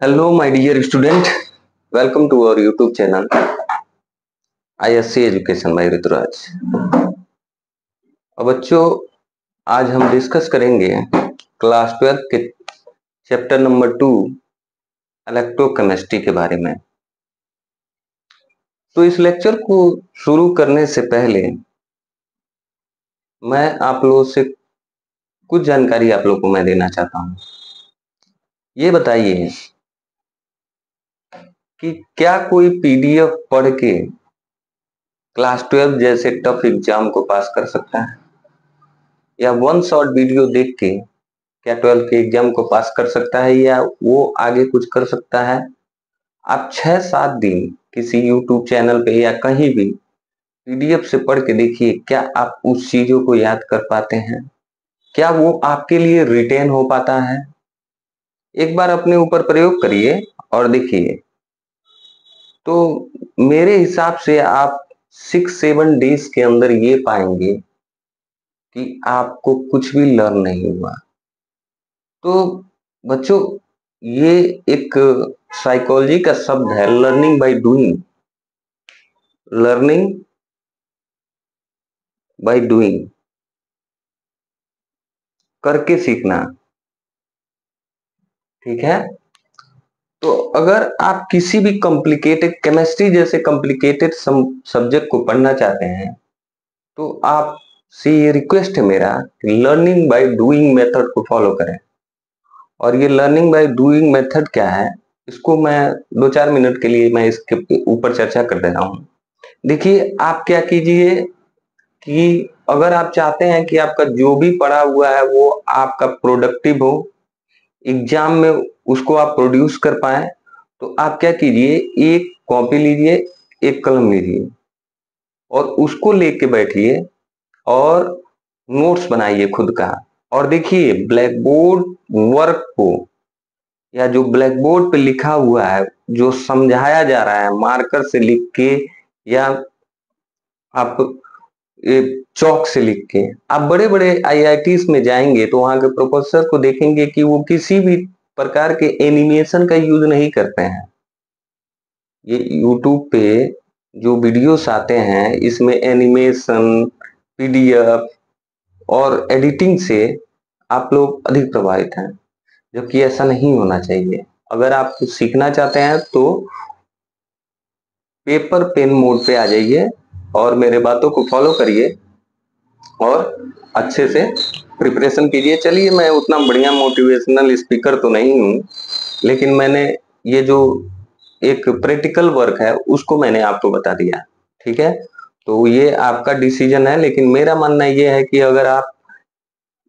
Hello, my dear student. Welcome to our YouTube channel, ISC Education by Rituraj. अब बच्चों, आज हम डिस्कस करेंगे क्लास 12 के चैप्टर नंबर 2 इलेक्ट्रोकेमिस्ट्री के बारे में। तो इस लेक्चर को शुरू करने से पहले मैं आप लोगों से कुछ जानकारी आप लोगों को मैं देना चाहता हूँ। ये बताइए कि क्या कोई पीडीएफ पढ़ के क्लास 12 जैसे टफ एग्जाम को पास कर सकता है, या वन शॉट वीडियो देख के क्या 12 के एग्जाम को पास कर सकता है, या वो आगे कुछ कर सकता है? आप 6-7 दिन किसी YouTube चैनल पे या कहीं भी पीडीएफ से पढ़ के देखिए, क्या आप उस चीजों को याद कर पाते हैं? क्या वो आपके लिए रिटेन हो पाता है? एक बार अपने ऊपर प्रयोग करिए और देखिए। तो मेरे हिसाब से आप 6-7 डेज के अंदर ये पाएंगे कि आपको कुछ भी लर्न नहीं हुआ। तो बच्चों, ये एक साइकोलॉजी का शब्द है, learning by doing. Learning by doing, करके सीखना। ठीक है। तो अगर आप किसी भी कॉम्प्लिकेटेड केमिस्ट्री जैसे कॉम्प्लिकेटेड सब्जेक्ट को पढ़ना चाहते हैं, तो आप से ये रिक्वेस्ट है मेरा कि लर्निंग बाय डूइंग मेथड को फॉलो करें। और ये लर्निंग बाय डूइंग मेथड क्या है, इसको मैं 2-4 मिनट के लिए मैं इसके ऊपर चर्चा कर दे रहा हूं। देखिए, आप क्या कीजिए कि अगर आप चाहते हैं कि आपका जो भी पढ़ा हुआ है वो आपका प्रोडक्टिव हो, एग्जाम में उसको आप प्रोड्यूस कर पाए, तो आप क्या कीजिए, एक कॉपी लीजिए, एक कलम लीजिए और उसको लेके बैठिए और नोट्स बनाइए खुद का। और देखिए, ब्लैक बोर्ड वर्क को, या जो ब्लैक बोर्ड पे लिखा हुआ है, जो समझाया जा रहा है मार्कर से लिख के, या आप चौक से लिख के, आप बड़े बड़े आईआईटीज में जाएंगे तो वहां के प्रोफेसर को देखेंगे कि वो किसी भी प्रकार के एनिमेशन का यूज नहीं करते हैं। ये यूट्यूब पे जो वीडियोस आते हैं, इसमें एनिमेशन, पीडीएफ और एडिटिंग से आप लोग अधिक प्रभावित हैं, जबकि ऐसा नहीं होना चाहिए। अगर आप कुछ सीखना चाहते हैं तो पेपर पेन मोड पे आ जाइए और मेरे बातों को फॉलो करिए और अच्छे से प्रिपरेशन कीजिए। चलिए, मैं उतना बढ़िया मोटिवेशनल स्पीकर तो नहीं हूँ, लेकिन मैंने ये जो एक प्रैक्टिकल वर्क है उसको मैंने आपको बता दिया। ठीक है। तो ये आपका डिसीजन है, लेकिन मेरा मानना ये है कि अगर आप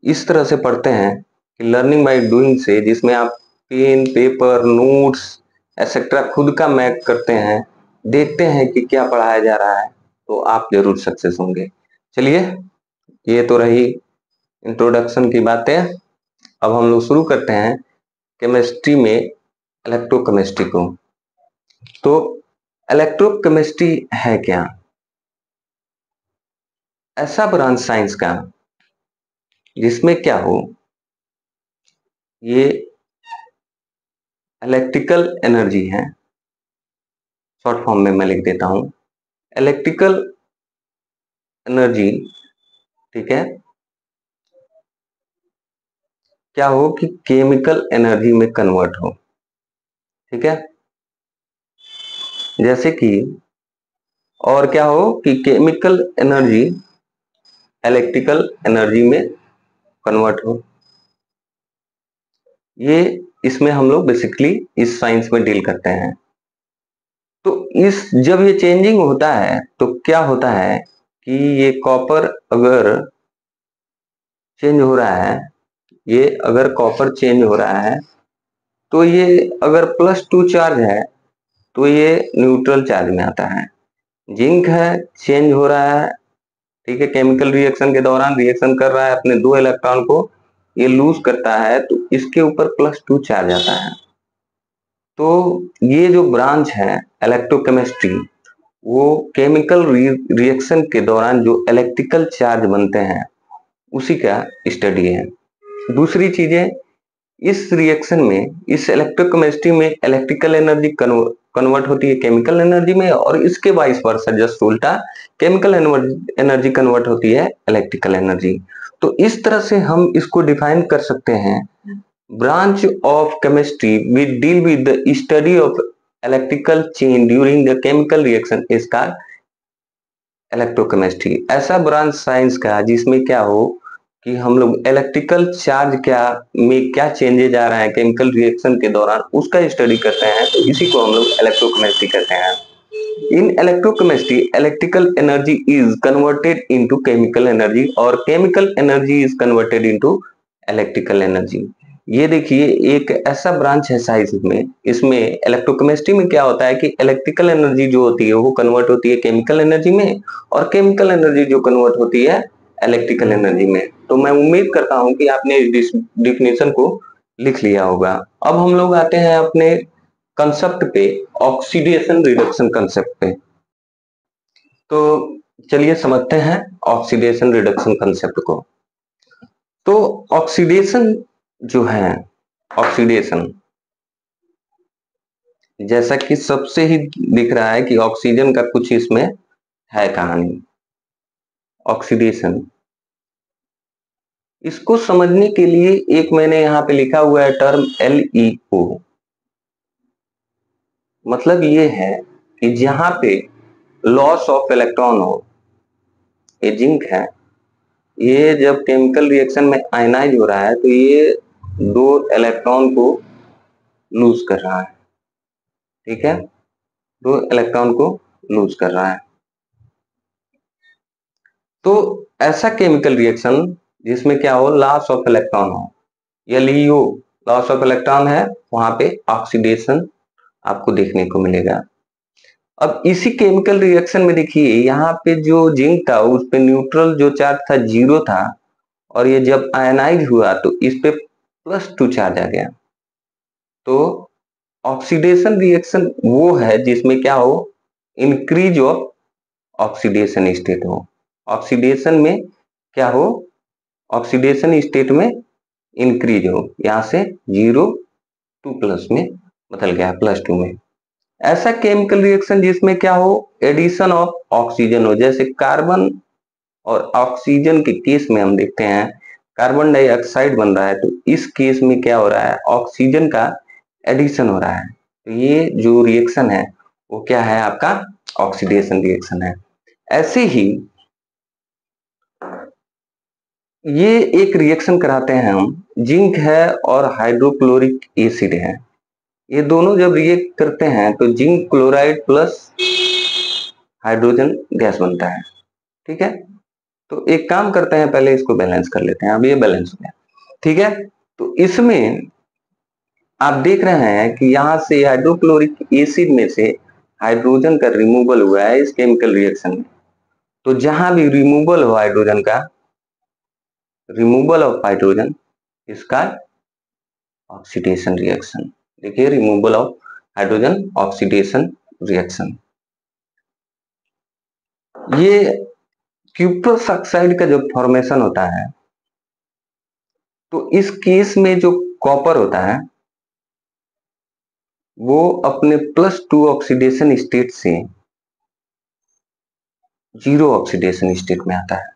इस तरह से पढ़ते हैं कि लर्निंग बाय डूइंग से, जिसमें आप पेन, पेपर, नोट्स एक्सेट्रा खुद का मैक करते हैं, देखते हैं कि क्या पढ़ाया जा रहा है, तो आप जरूर सक्सेस होंगे। चलिए, ये तो रही इंट्रोडक्शन की बातें। अब हम लोग शुरू करते हैं केमिस्ट्री में इलेक्ट्रोकेमिस्ट्री को। तो इलेक्ट्रोकेमिस्ट्री है क्या? ऐसा ब्रांच साइंस का जिसमें क्या हो, ये इलेक्ट्रिकल एनर्जी है। शॉर्ट फॉर्म में मैं लिख देता हूं, इलेक्ट्रिकल एनर्जी। ठीक है। क्या हो कि केमिकल एनर्जी में कन्वर्ट हो। ठीक है। जैसे कि, और क्या हो कि केमिकल एनर्जी इलेक्ट्रिकल एनर्जी में कन्वर्ट हो। ये इसमें हम लोग बेसिकली इस साइंस में डील करते हैं। तो इस जब ये चेंजिंग होता है तो क्या होता है कि ये कॉपर अगर चेंज हो रहा है, ये अगर कॉपर चेंज हो रहा है, तो ये अगर +2 चार्ज है तो ये न्यूट्रल चार्ज में आता है। जिंक है, चेंज हो रहा है। ठीक है। केमिकल रिएक्शन के दौरान रिएक्शन कर रहा है, अपने 2 इलेक्ट्रॉन को ये लूज करता है, तो इसके ऊपर +2 चार्ज आता है। तो ये जो ब्रांच है इलेक्ट्रोकेमिस्ट्री, वो केमिकल रिएक्शन के दौरान जो इलेक्ट्रिकल चार्ज बनते हैं उसी का स्टडी है। दूसरी चीजें इस रिएक्शन में, इस इलेक्ट्रोकेमिस्ट्री में इलेक्ट्रिकल एनर्जी कन्वर्ट होती है केमिकल एनर्जी में, और इसके वाइस वर्सा जस्ट उल्टा, केमिकल एनर्जी कन्वर्ट होती है इलेक्ट्रिकल एनर्जी। तो इस तरह से हम इसको डिफाइन कर सकते हैं, branch of chemistry which deal with the study of electrical change during the chemical reaction is called electrochemistry. ऐसा ब्रांच साइंस का जिसमें क्या हो कि हम लोग इलेक्ट्रिकल चार्ज में क्या चेंजेज आ रहे हैं केमिकल रिएक्शन के दौरान, उसका स्टडी करते हैं, तो इसी को हम लोग इलेक्ट्रोकेमिस्ट्री कहते हैं। In electrochemistry electrical energy is converted into chemical energy और chemical energy is converted into electrical energy. ये देखिए एक ऐसा ब्रांच है साइंस में, इसमें इलेक्ट्रोकेमिस्ट्री में क्या होता है कि इलेक्ट्रिकल एनर्जी जो होती है वो कन्वर्ट होती है केमिकल एनर्जी में, और केमिकल एनर्जी जो कन्वर्ट होती है इलेक्ट्रिकल एनर्जी में। तो मैं उम्मीद करता हूं कि आपने इस डिफिनेशन को लिख लिया होगा। अब हम लोग आते हैं अपने कंसेप्ट पे, ऑक्सीडेशन रिडक्शन कंसेप्ट पे। तो चलिए समझते हैं ऑक्सीडेशन रिडक्शन कंसेप्ट को। तो ऑक्सीडेशन जो है, ऑक्सीडेशन जैसा कि सबसे ही दिख रहा है कि ऑक्सीजन का कुछ इसमें है कहानी। ऑक्सीडेशन, इसको समझने के लिए एक मैंने यहाँ पे लिखा हुआ है टर्म LEO। मतलब ये है कि जहां पे लॉस ऑफ इलेक्ट्रॉन हो, ये जिंक है, ये जब केमिकल रिएक्शन में आयनाइज हो रहा है तो ये 2 इलेक्ट्रॉन को लूज कर रहा है, ठीक है, 2 इलेक्ट्रॉन को लूज कर रहा है। तो ऐसा केमिकल रिएक्शन जिसमें क्या हो, लॉस ऑफ इलेक्ट्रॉन हो, LEO लॉस ऑफ इलेक्ट्रॉन है, वहां पे ऑक्सीडेशन आपको देखने को मिलेगा। अब इसी केमिकल रिएक्शन में देखिए यहाँ पे जो जिंक था उस पे न्यूट्रल जो चार्ज था 0 था, और ये जब आयनाइज हुआ तो इस पे +2 चार्ज आ गया। तो ऑक्सीडेशन रिएक्शन वो है जिसमें क्या हो, इंक्रीज ऑफ ऑक्सीडेशन स्टेट हो। ऑक्सीडेशन में क्या हो, ऑक्सीडेशन स्टेट में इंक्रीज हो, यहां से 0 टू प्लस में बदल गया, +2 में। ऐसा केमिकल रिएक्शन जिसमें क्या हो, एडिशन ऑफ ऑक्सीजन हो, जैसे कार्बन और ऑक्सीजन के केस में हम देखते हैं कार्बन डाइऑक्साइड बन रहा है, तो इस केस में क्या हो रहा है, ऑक्सीजन का एडिशन हो रहा है। तो ये जो रिएक्शन है वो क्या है, आपका ऑक्सीडेशन रिएक्शन है। ऐसे ही ये एक रिएक्शन कराते हैं हम, जिंक है और हाइड्रोक्लोरिक एसिड है, ये दोनों जब रिएक्ट करते हैं तो zinc chloride plus hydrogen gas बनता है, ठीक है। तो एक काम करते हैं, पहले इसको बैलेंस कर लेते हैं। अब ये बैलेंस हो गया, ठीक है। तो इसमें आप देख रहे हैं कि यहां से हाइड्रोक्लोरिक एसिड में से हाइड्रोजन का रिमूवल हुआ है इस केमिकल रिएक्शन में। तो जहां भी रिमूवल हो हाइड्रोजन का, रिमूवल ऑफ हाइड्रोजन, इसका ऑक्सीडेशन रिएक्शन। देखिए removal of hydrogen, oxidation reaction. ये क्यूप्रस ऑक्साइड का जब फॉर्मेशन होता है तो इस केस में जो कॉपर होता है वो अपने +2 ऑक्सीडेशन स्टेट से 0 ऑक्सीडेशन स्टेट में आता है।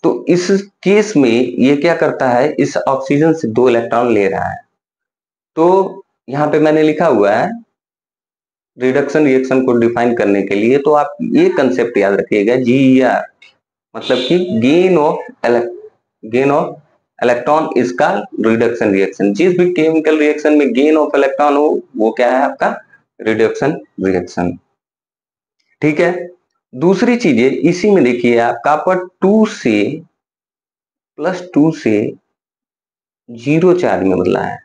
तो इस केस में ये क्या करता है, इस ऑक्सीजन से 2 इलेक्ट्रॉन ले रहा है। तो यहां पे मैंने लिखा हुआ है रिडक्शन रिएक्शन को डिफाइन करने के लिए, तो आप ये कंसेप्ट याद रखिएगा, GER मतलब कि गेन ऑफ इलेक्ट्रॉन इसका रिडक्शन रिएक्शन। जिस भी केमिकल रिएक्शन में गेन ऑफ इलेक्ट्रॉन हो वो क्या है, आपका रिडक्शन रिएक्शन, ठीक है। दूसरी चीज है इसी में, देखिए आप कॉपर +2 से 0 चार्ज में बदला है।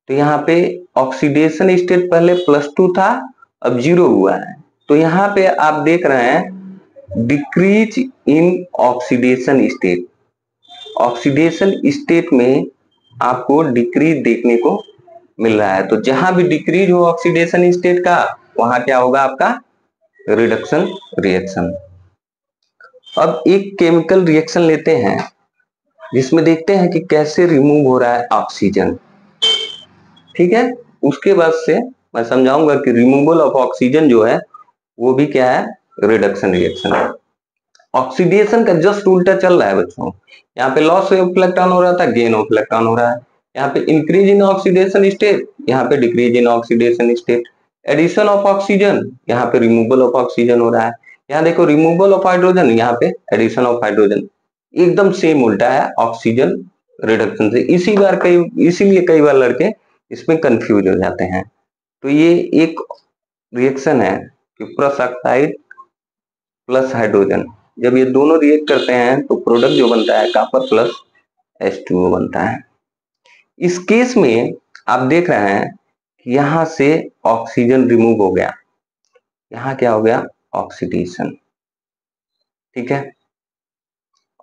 तो यहाँ पे ऑक्सीडेशन स्टेट पहले +2 था, अब 0 हुआ है। तो यहाँ पे आप देख रहे हैं decrease in oxidation state. Oxidation state में आपको डिक्रीज देखने को मिल रहा है। तो जहां भी डिक्रीज हो ऑक्सीडेशन स्टेट का, वहां क्या होगा, आपका रिडक्शन रिएक्शन। अब एक केमिकल रिएक्शन लेते हैं जिसमें देखते हैं कि कैसे रिमूव हो रहा है ऑक्सीजन। ठीक है, उसके बाद से मैं समझाऊंगा कि रिमूवल ऑफ ऑक्सीजन जो है वो भी क्या है, रिडक्शन रिएक्शन है। ऑक्सीडेशन का जस्ट उल्टा चल रहा है बच्चों, यहाँ पे लॉस ऑफ इलेक्ट्रॉन हो रहा था, गेन ऑफ इलेक्ट्रॉन हो रहा है। यहाँ पे इंक्रीज इन ऑक्सीडेशन स्टेट, यहाँ पे decrease in oxidation state. Addition of oxygen, यहाँ पे रिमूवल ऑफ ऑक्सीजन हो रहा है। यहाँ देखो रिमूवल ऑफ हाइड्रोजन, यहाँ पे एडिशन ऑफ हाइड्रोजन। एकदम सेम उल्टा है ऑक्सीजन रिडक्शन से। इसीलिए कई बार लड़के इसमें कंफ्यूज हो जाते हैं। तो ये एक रिएक्शन है कि प्लस ऑक्साइड प्लस हाइड्रोजन, जब ये दोनों रिएक्ट करते हैं तो प्रोडक्ट जो बनता है कॉपर प्लस H2O बनता है। इस केस में आप देख रहे हैं कि यहां से ऑक्सीजन रिमूव हो गया, यहां क्या हो गया, ऑक्सीडेशन। ठीक है,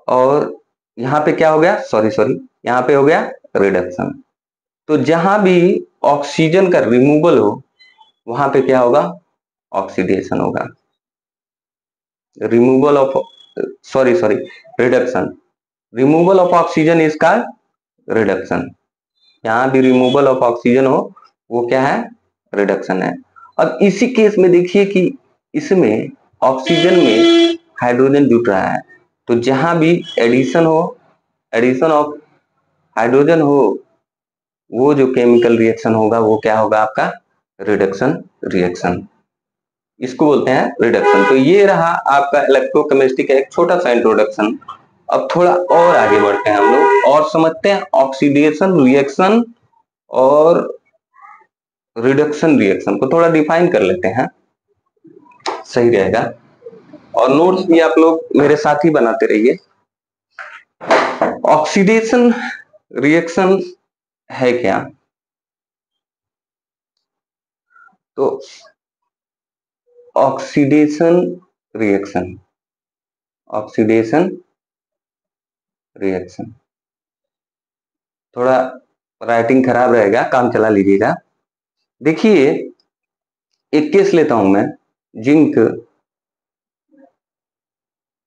और यहां पे क्या हो गया, सॉरी यहां पे हो गया रिडक्शन। तो जहां भी ऑक्सीजन का रिमूवल हो वहां पे क्या होगा, ऑक्सीडेशन होगा। Removal of sorry reduction, removal of oxygen is called reduction. यहाँ भी रिमूवल ऑफ ऑक्सीजन हो वो क्या है, रिडक्शन है। अब इसी केस में देखिए कि इसमें ऑक्सीजन में हाइड्रोजन जुट रहा है, तो जहां भी एडिशन हो, एडिशन ऑफ हाइड्रोजन हो, वो जो केमिकल रिएक्शन होगा वो क्या होगा, आपका रिडक्शन रिएक्शन। इसको बोलते हैं रिडक्शन। तो ये रहा आपका इलेक्ट्रोकेमिस्ट्री का एक छोटा सा इंट्रोडक्शन। अब थोड़ा और आगे बढ़ते हैं हम लोग और समझते हैं ऑक्सीडेशन रिएक्शन और रिडक्शन रिएक्शन को थोड़ा डिफाइन कर लेते हैं, सही रहेगा। और नोट्स भी आप लोग मेरे साथ ही बनाते रहिए। ऑक्सीडेशन रिएक्शन है क्या, तो ऑक्सीडेशन रिएक्शन, ऑक्सीडेशन रिएक्शन, थोड़ा राइटिंग खराब रहेगा, काम चला लीजिएगा। देखिए एक केस लेता हूं मैं, जिंक,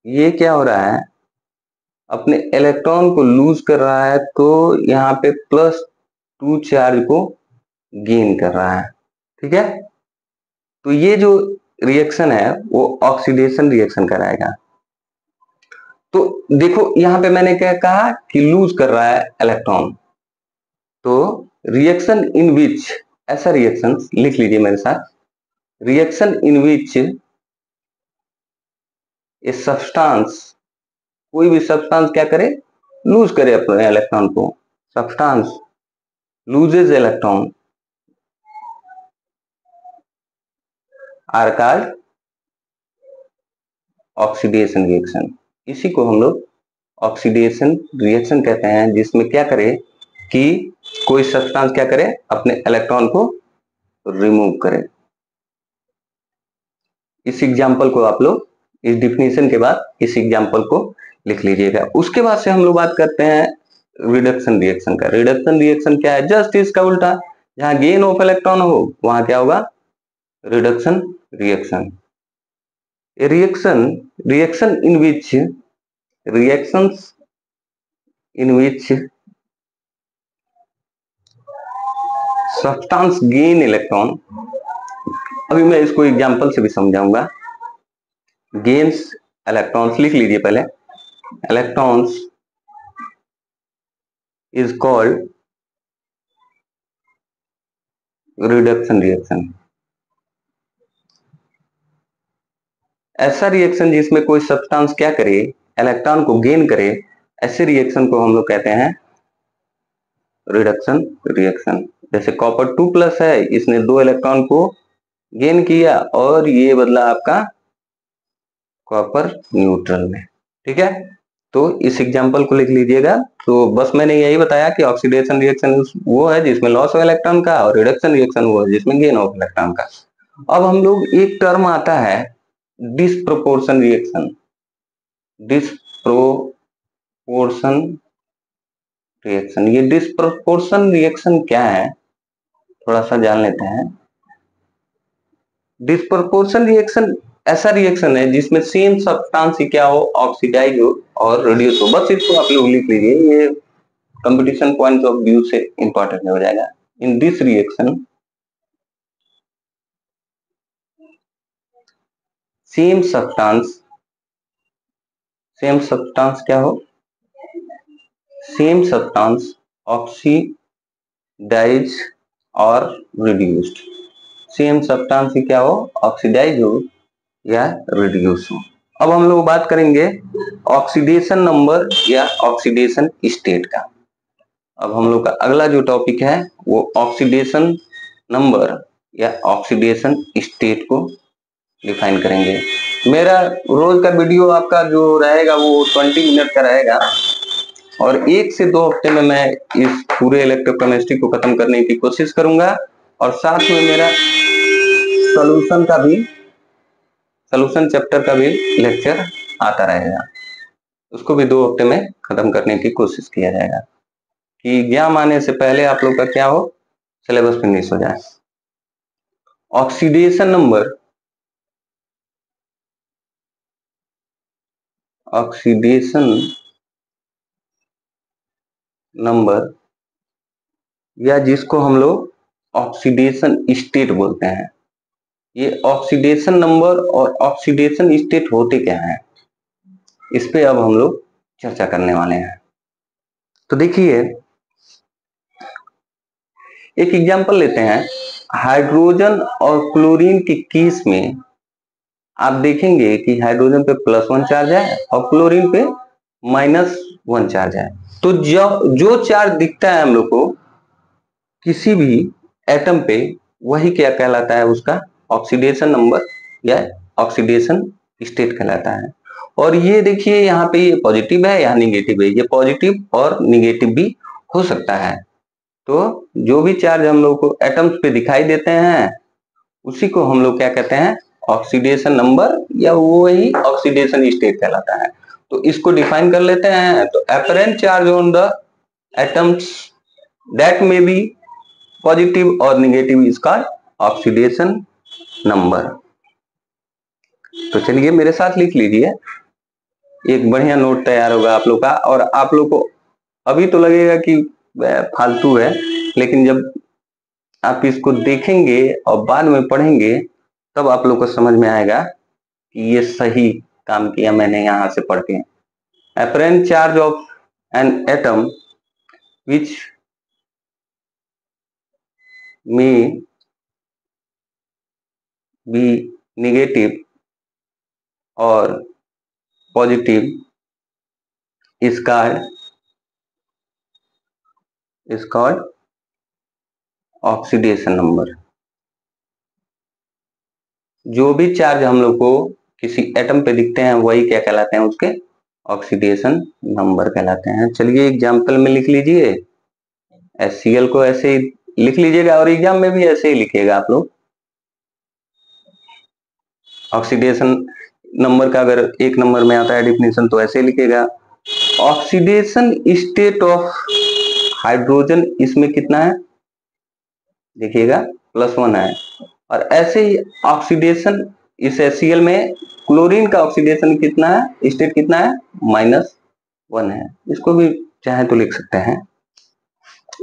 ये क्या हो रहा है, अपने इलेक्ट्रॉन को लूज कर रहा है, तो यहाँ पे +2 चार्ज को गेन कर रहा है। ठीक है, तो ये जो रिएक्शन है वो ऑक्सीडेशन रिएक्शन कराएगा। तो देखो यहाँ पे मैंने क्या कहा कि लूज कर रहा है इलेक्ट्रॉन, तो रिएक्शन इन विच, ऐसा रिएक्शन लिख लीजिए मेरे साथ, reaction in which a substance, कोई भी सब्सटेंस क्या करे, लूज करे अपने इलेक्ट्रॉन को, substance loses electron are called oxidation reaction. इसी को हम लोग ऑक्सीडेशन रिएक्शन कहते हैं, जिसमें क्या करे कि कोई सब्सटेंस क्या करे, अपने इलेक्ट्रॉन को रिमूव करे। इस एग्जांपल को आप लोग, इस डिफिनेशन के बाद इस एग्जांपल को लिख लीजिएगा। उसके बाद से हम लोग बात करते हैं रिडक्शन रिएक्शन का। रिडक्शन रिएक्शन क्या है, जस्ट इसका उल्टा, जहां गेन ऑफ इलेक्ट्रॉन हो वहां क्या होगा, reduction reaction. Reaction in which, reactions in which substance gain electron, अभी मैं इसको एग्जांपल से भी समझाऊंगा। गेन्स इलेक्ट्रॉन्स, लिख लीजिए पहले, electrons is called reduction reaction. ऐसा रिएक्शन जिसमें कोई सब्सटेंस क्या करे, इलेक्ट्रॉन को गेन करे, ऐसे रिएक्शन को हम लोग कहते हैं रिडक्शन रिएक्शन। जैसे कॉपर 2+ है, इसने 2 इलेक्ट्रॉन को गेन किया और ये बदला आपका कॉपर न्यूट्रल में। ठीक है, तो इस एग्जांपल को लिख लीजिएगा। तो बस मैंने यही बताया कि ऑक्सीडेशन रिएक्शन वो है जिसमें लॉस ऑफ इलेक्ट्रॉन का, और रिडक्शन रिएक्शन वो है जिसमें गेन ऑफ इलेक्ट्रॉन का। अब हम लोग, एक टर्म आता है डिसप्रोपोर्शन रिएक्शन, डिसप्रोपोर्शन रिएक्शन। ये डिसप्रोपोर्शन रिएक्शन क्या है, थोड़ा सा जान लेते हैं। डिसप्रोपोर्शन रिएक्शन ऐसा रिएक्शन है जिसमें सेम सब्सटेंस ही क्या हो, ऑक्सीडाइज हो और रिड्यूस हो। बस इसको आप लोग लिख लीजिए, ये कंपटीशन पॉइंट ऑफ व्यू से इंपॉर्टेंट हो जाएगा। In this reaction same substance क्या हो, सेम सब्सटेंस ऑक्सीडाइज और रिड्यूस्ड, सेम सब्सटेंस ही क्या हो, ऑक्सीडाइज हो या रिड्यूस हो। अब हम लोग बात करेंगे ऑक्सीडेशन नंबर या ऑक्सीडेशन स्टेट का। अब हम लोग का अगला जो टॉपिक है वो ऑक्सीडेशन नंबर या ऑक्सीडेशन स्टेट को डिफाइन करेंगे। मेरा रोज का वीडियो आपका जो रहेगा वो 20 मिनट का रहेगा और 1 से 2 हफ्ते में मैं इस पूरे इलेक्ट्रोकेमिस्ट्री को खत्म करने की कोशिश करूंगा और साथ में मेरा सॉल्यूशन चैप्टर का भी लेक्चर आता रहेगा, उसको भी 2 हफ्ते में खत्म करने की कोशिश किया जाएगा कि एग्जाम आने से पहले आप लोग का क्या हो, सिलेबस फिनिश हो जाए। ऑक्सीडेशन नंबर या जिसको हम लोग ऑक्सीडेशन स्टेट बोलते हैं, ये ऑक्सीडेशन नंबर और ऑक्सीडेशन स्टेट होते क्या हैं, इस पे अब हम लोग चर्चा करने वाले हैं। तो देखिए एक एग्जांपल लेते हैं, हाइड्रोजन और क्लोरीन के केस में आप देखेंगे कि हाइड्रोजन पे +1 चार्ज है और क्लोरीन पे -1 चार्ज है। तो जो चार्ज दिखता है हम लोग को किसी भी एटम पे, वही क्या कहलाता है, उसका ऑक्सीडेशन नंबर या ऑक्सीडेशन स्टेट कहलाता है। और ये देखिए यहाँ पे ये पॉजिटिव है या निगेटिव है, ये पॉजिटिव और निगेटिव भी हो सकता है। तो जो भी चार्ज हम लोग को एटम्स पे दिखाई देते हैं उसी को हम लोग क्या कहते हैं, ऑक्सीडेशन नंबर या वही ऑक्सीडेशन स्टेट कहलाता है। तो इसको डिफाइन कर लेते हैं। तो apparent charge on the atoms that may be positive और negative is called oxidation number. तो चलिए मेरे साथ लिख लीजिए, एक बढ़िया नोट तैयार होगा आप लोग का। और आप लोग को अभी तो लगेगा कि फालतू है, लेकिन जब आप इसको देखेंगे और बाद में पढ़ेंगे तब आप लोग को समझ में आएगा कि ये सही काम किया मैंने यहां से पढ़ के। Apparent charge of an atom which may be negative or positive is called oxidation number. जो भी चार्ज हम लोग को किसी एटम पे दिखते हैं वही क्या कहलाते हैं, उसके ऑक्सीडेशन नंबर कहलाते हैं। चलिए एग्जाम्पल में लिख लीजिए, HCl को ऐसे ही लिख लीजिएगा और एग्जाम में भी ऐसे ही लिखिएगा आप लोग। ऑक्सीडेशन नंबर का अगर 1 नंबर में आता है डिफिनेशन तो ऐसे लिखेगा, ऑक्सीडेशन स्टेट ऑफ हाइड्रोजन, इसमें कितना है देखिएगा +1 है। और ऐसे ही ऑक्सीडेशन इस HCl में क्लोरीन का ऑक्सीडेशन कितना है, स्टेट कितना है, -1 है। इसको भी चाहे तो लिख सकते हैं।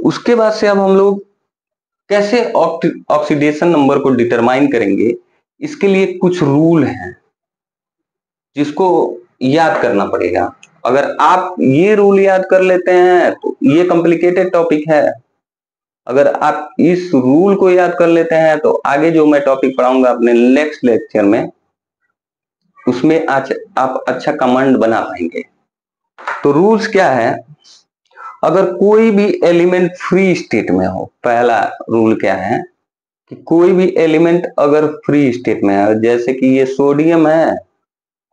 उसके बाद से अब हम लोग कैसे ऑक्सीडेशन नंबर को डिटरमाइन करेंगे, इसके लिए कुछ रूल हैं जिसको याद करना पड़ेगा। अगर आप ये रूल याद कर लेते हैं तो ये कॉम्प्लिकेटेड टॉपिक है। अगर आप इस रूल को याद कर लेते हैं तो आगे जो मैं टॉपिक पढ़ाऊंगा अपने नेक्स्ट लेक्चर में, उसमें आप अच्छा कमांड बना पाएंगे। तो रूल्स क्या है, अगर कोई भी एलिमेंट फ्री स्टेट में हो, पहला रूल क्या है कि कोई भी एलिमेंट अगर फ्री स्टेट में है, जैसे कि ये सोडियम है,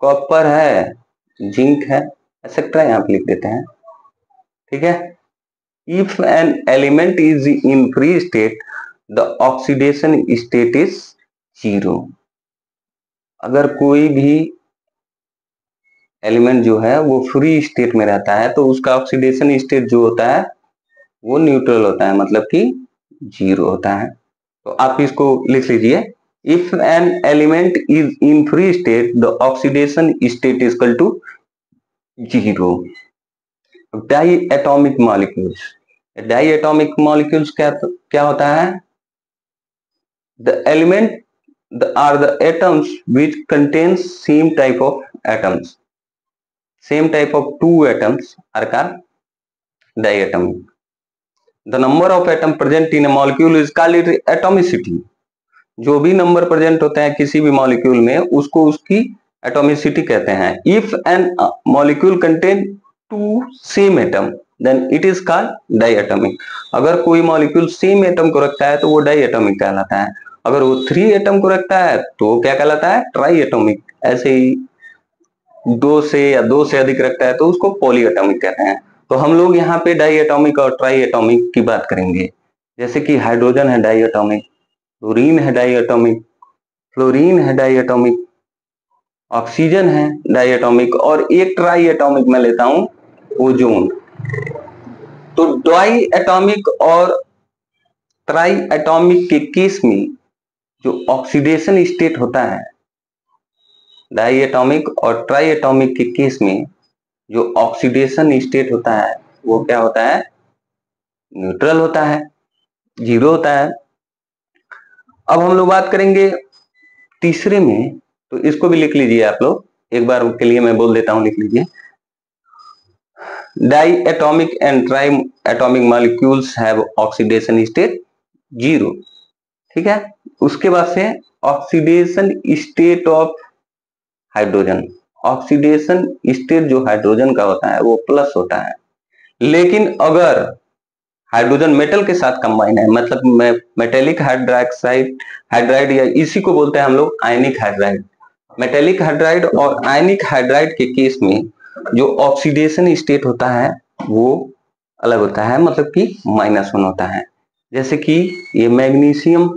कॉपर है, जिंक है, एक्सेट्रा यहाँ पे लिख देते हैं, ठीक है। If an element is in free state the oxidation state is 0। अगर कोई भी एलिमेंट जो है वो फ्री स्टेट में रहता है तो उसका ऑक्सीडेशन स्टेट जो होता है वो न्यूट्रल होता है, मतलब कि 0 होता है। तो आप इसको लिख लीजिए, If an element is in free state, the oxidation state is equal to 0. Diatomic molecules, diatomic molecules क्या होता है? The element are the atoms which contains same type of atoms. Same type of two atoms are called diatomic. The number of atom present in a molecule is called atomicity. जो भी number present होता है किसी भी molecule में उसको उसकी atomicity कहते हैं. If an molecule contain two same atom then it is called diatomic. अगर कोई मॉलिक्यूल सेम एटम को रखता है तो वो डाइएटॉमिक कहलाता है. अगर वो 3 एटम को रखता है तो क्या कहलाता है? ट्राइएटॉमिक. ऐसे ही 2 से या 2 से अधिक रखता है तो उसको पॉलीएटॉमिक कहते हैं. तो हम लोग यहाँ पे डाइएटॉमिक और ट्राइएटॉमिक की बात करेंगे. जैसे कि हाइड्रोजन है डाइएटॉमिक, क्लोरीन है डाइएटॉमिक, फ्लोरीन है डाइएटॉमिक, ऑक्सीजन है डाइएटॉमिक और एक ट्राइएटॉमिक मैं लेता हूं ओजोन. तो डाइएटॉमिक और ट्राइएटॉमिक के केस में जो ऑक्सीडेशन स्टेट होता है, डाइएटॉमिक और ट्राइएटॉमिक के केस में जो ऑक्सीडेशन स्टेट होता है वो क्या होता है? न्यूट्रल होता है, 0 होता है. अब हम लोग बात करेंगे तीसरे में, तो इसको भी लिख लीजिए आप लोग. एक बार के लिए मैं बोल देता हूं, लिख लीजिए. Diatomic and triatomic molecules have oxidation state 0. ठीक है. उसके बाद से oxidation state of hydrogen. Oxidation state जो हाइड्रोजन का होता है वो प्लस होता है. लेकिन अगर हाइड्रोजन मेटल के साथ कंबाइन है, मतलब मेटेलिक हाइड्राइड या इसी को बोलते हैं हम लोग आयनिक हाइड्राइड. मेटेलिक हाइड्राइड और आयनिक हाइड्राइड के केस में जो ऑक्सीडेशन स्टेट होता है वो अलग होता है, मतलब कि -1 होता है. जैसे कि ये मैग्नीशियम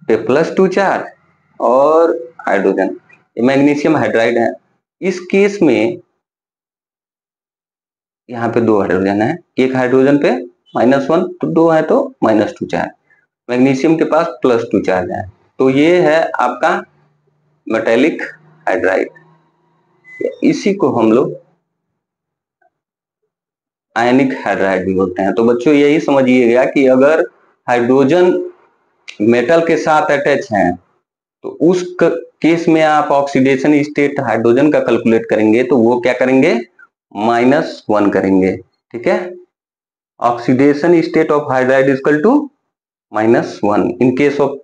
पे +2 चार्ज और हाइड्रोजन, ये मैग्नीशियम हाइड्राइड है. इस केस में यहाँ पे 2 हाइड्रोजन है, एक हाइड्रोजन पे -1 तो 2 है तो -2 चार्ज. मैग्नीशियम के पास +2 चार्ज है. तो ये है आपका मेटेलिक हाइड्राइड. इसी को हम लोग आयनिक हाइड्राइड भी बोलते हैं. तो बच्चों यही समझिएगा कि अगर हाइड्रोजन मेटल के साथ अटैच है तो उस केस में आप ऑक्सीडेशन स्टेट हाइड्रोजन का कैलकुलेट करेंगे तो वो क्या करेंगे? -1 करेंगे. ठीक है. Oxidation state of hydride is equal to -1 in case of,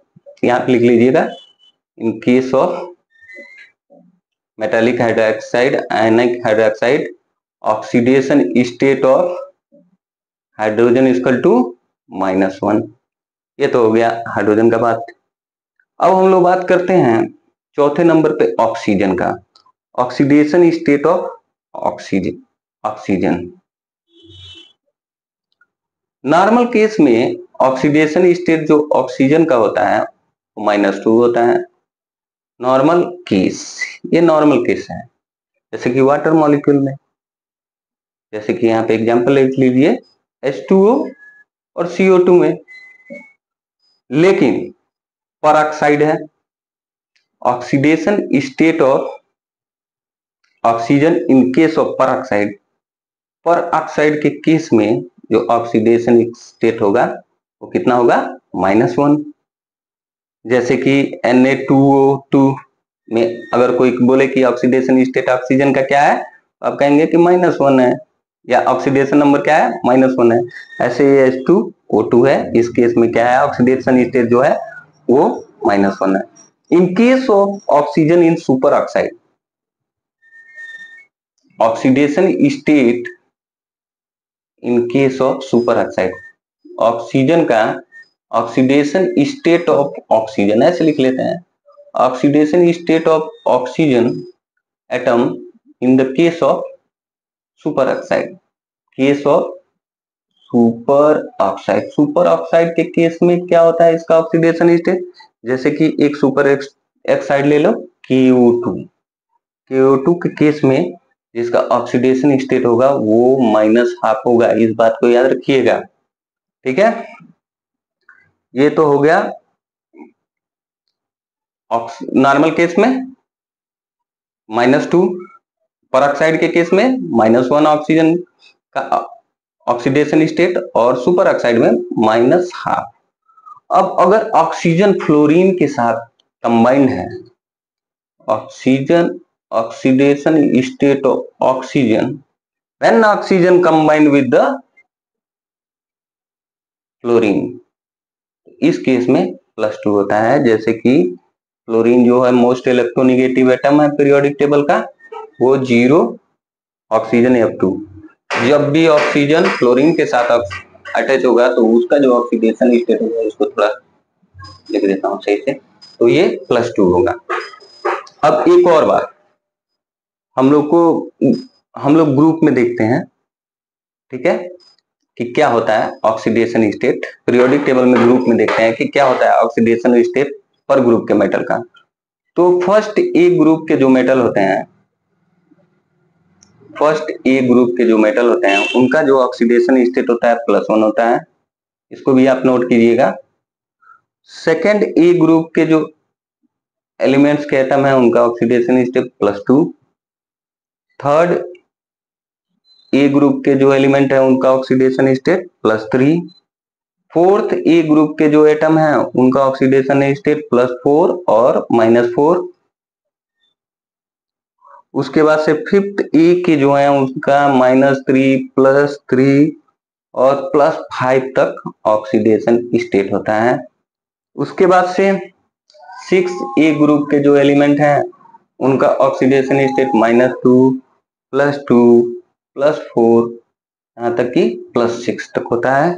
यहां पे लिख लीजिएगा, in case of metallic hydroxide, ionic hydroxide, oxidation state of hydrogen is equal to -1. ये तो हो गया हाइड्रोजन का बात. अब हम लोग बात करते हैं चौथे नंबर पे ऑक्सीजन का. Oxidation state of oxygen. Normal case में ऑक्सीडेशन स्टेट जो ऑक्सीजन का होता है वो -2 होता है. नॉर्मल केस, ये नॉर्मल केस है. जैसे कि वाटर मॉलिक्यूल में, जैसे कि यहाँ पे एग्जांपल लिख लीजिए H2O और CO2 में. लेकिन परऑक्साइड है, oxidation state of oxygen in case of peroxide, peroxide के केस में जो ऑक्सीडेशन स्टेट होगा वो कितना होगा? -1. जैसे कि Na2O2 में अगर कोई बोले कि ऑक्सीडेशन स्टेट ऑक्सीजन का क्या है, तो आप कहेंगे कि -1 है, या ऑक्सीडेशन नंबर क्या है? -1 है. ऐसे ही H2O2 है, इस केस में क्या है? ऑक्सीडेशन स्टेट जो है वो -1 है. इन case of oxygen in super oxide, oxidation state in case of super oxide, oxygen का ऑक्सीडेशन स्टेट ऑफ ऑक्सीजन ऐसे लिख लेते हैं. Oxidation state of oxygen atom in the case of super oxide. Case of super oxide, super oxide के case में क्या होता है इसका ऑक्सीडेशन स्टेट? जैसे कि एक सुपर ऑक्साइड ले लो KO2. KO2 के केस में जिसका ऑक्सीडेशन स्टेट होगा वो -1/2 होगा. इस बात को याद रखिएगा. ठीक है. ये तो हो गया नॉर्मल केस में -2, परऑक्साइड के केस में -1 ऑक्सीजन का ऑक्सीडेशन स्टेट और सुपर ऑक्साइड में -12। अब अगर ऑक्सीजन फ्लोरीन के साथ कंबाइंड है, oxygen oxidation state of oxygen when oxygen combined with the fluorine, इस केस में +2 होता है। जैसे कि फ्लोरीन जो है मोस्ट इलेक्ट्रोनेगेटिव एटम है पीरियोडिक टेबल का, वो 0, ऑक्सीजन F2। जब भी ऑक्सीजन फ्लोरीन के साथ अटैच होगा तो उसका जो ऑक्सीडेशन स्टेट होगा, उसको थोड़ा लिख देता हूं सही से, तो ये +2 होगा। अब एक और बात हम लोग ग्रुप में देखते हैं, ठीक है, कि क्या होता है ऑक्सीडेशन स्टेट। पीरियोडिक टेबल में ग्रुप में देखते हैं कि क्या होता है ऑक्सीडेशन स्टेट पर ग्रुप के मेटल का। तो फर्स्ट ए ग्रुप के जो मेटल होते हैं, उनका जो ऑक्सीडेशन स्टेट होता है +1 होता है, इसको भी आप नोट कीजिएगा। सेकेंड ए ग्रुप के जो एलिमेंट्स के एटम है, उनका oxidation state +2। Third A group के जो एलिमेंट है, उनका ऑक्सीडेशन स्टेट +3। फोर्थ ए ग्रुप के जो एटम है, उनका ऑक्सीडेशन स्टेट +4 और -4। उसके बाद से फिफ्थ ए के जो है, उसका -3, +3 और +5 तक ऑक्सीडेशन स्टेट होता है। उसके बाद से 6 ए ग्रुप के जो एलिमेंट हैं, उनका ऑक्सीडेशन स्टेट -2, +2, +4 यहाँ तक कि +6 तक होता है।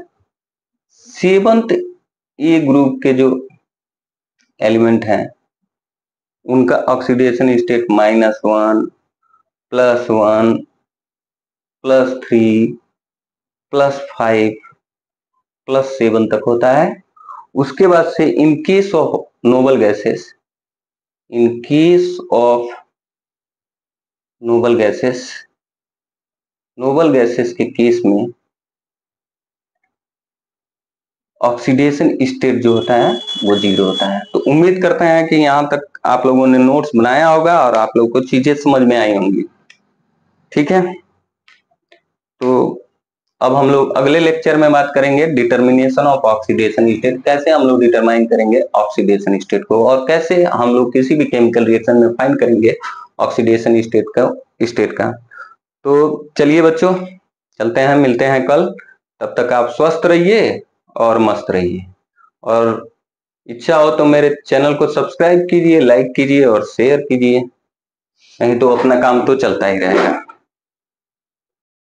7th ए ग्रुप के जो एलिमेंट हैं, उनका ऑक्सीडेशन स्टेट -1, +1, +3, +5, +7 तक होता है। उसके बाद से इन case of noble gases, noble gases के केस में ऑक्सीडेशन स्टेट जो होता है वो 0 होता है। तो उम्मीद करते हैं कि यहाँ तक आप लोगों ने नोट्स बनाया होगा और आप लोगों को चीजें समझ में आई होंगी, ठीक है। तो अब हम लोग अगले लेक्चर में बात करेंगे डिटर्मिनेशन ऑफ ऑक्सीडेशन स्टेट, कैसे हम लोग डिटरमाइन करेंगे ऑक्सीडेशन स्टेट को, और कैसे हम लोग किसी भी केमिकल रिएक्शन में फाइंड करेंगे ऑक्सीडेशन स्टेट का। तो चलिए बच्चों, चलते हैं, मिलते हैं कल। तब तक आप स्वस्थ रहिए और मस्त रहिए, और इच्छा हो तो मेरे चैनल को सब्सक्राइब कीजिए, लाइक कीजिए और शेयर कीजिए, नहीं तो अपना काम तो चलता ही रहेगा।